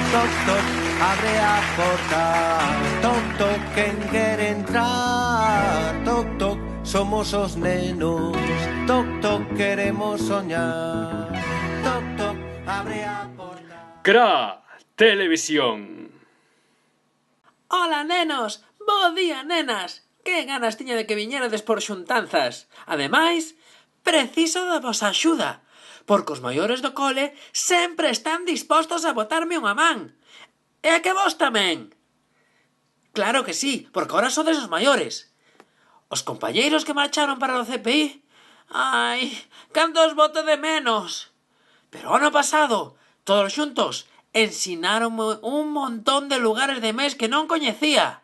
Toc, toc, abre a porta. Toc, toc, quen quere entrar. Toc, toc, somos os nenos. Toc, toc, queremos soñar. Toc, toc, abre a porta. CRA Televisión. Ola, nenos! Bo día, nenas! Que ganas tiña de que viñerades por xuntanzas. Ademais, preciso da vosa axuda, porque os maiores do cole sempre están dispostos a botarme unha man. E a que vos tamén? Claro que sí, porque ahora sodes os maiores. Os compañeiros que marcharon para o CPI... Ai, canto os bote de menos. Pero ano pasado, todos xuntos, ensináronme un montón de lugares de mes que non coñecía.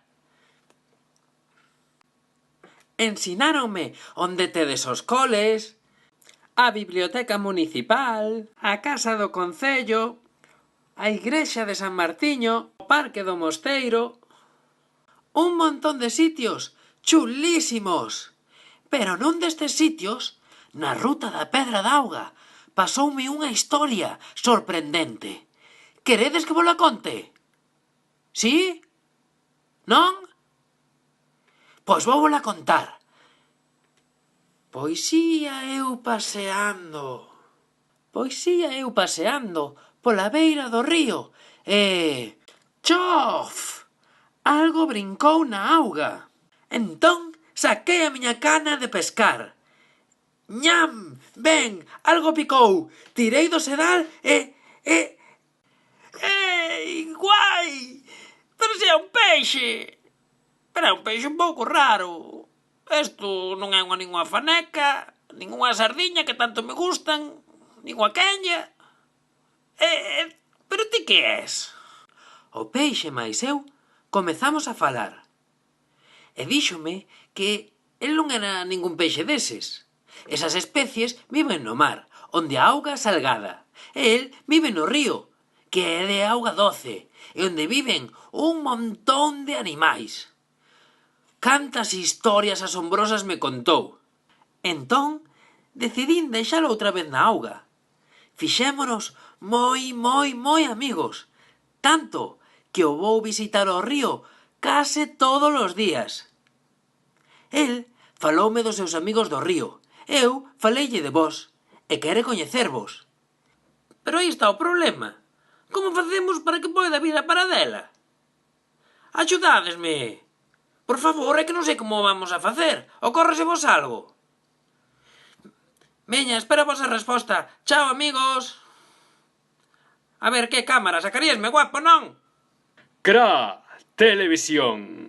Ensináronme onde tedes os coles, a biblioteca municipal, a casa do concello, a igrexa de San Martiño, o parque do Mosteiro... Un montón de sitios chulísimos. Pero nun destes sitios, na ruta da Pedra d'Auga, pasoume unha historia sorprendente. Queredes que vos la conte? Sí? Non? Pois vou la contar. Pois ía eu paseando pola beira do río e... chof! Algo brincou na auga. Entón saquei a miña cana de pescar. Ñam! Ben, algo picou. Tirei do sedal e... Ei, guai! Pero se é un peixe! Pero é un peixe un pouco raro. Isto non é ninguna faneca, ninguna sardiña que tanto me gustan, ninguna quenlla. Pero ti que és? O peixe máis eu comezamos a falar. E díxome que el non era ningún peixe deses. Esas especies viven no mar, onde a auga é salgada. E el vive no río, que é de auga doce, e onde viven un montón de animais. Cantas historias asombrosas me contou. Entón, decidín deixalo outra vez na auga. Fixémonos moi amigos. Tanto que o vou visitar ao río case todos os días. El faloume dos seus amigos do río. Eu faleille de vos e quere coñecervos. Pero aí está o problema. Como facemos para que poida vir a paradela? Axudádesme. Por favor, é que non sei como vamos a facer. Ocórresevos algo? Veña, espera a vosa resposta. Chao, amigos. A ver, que cámara, sacaríasme guapo, non? CRA Televisión.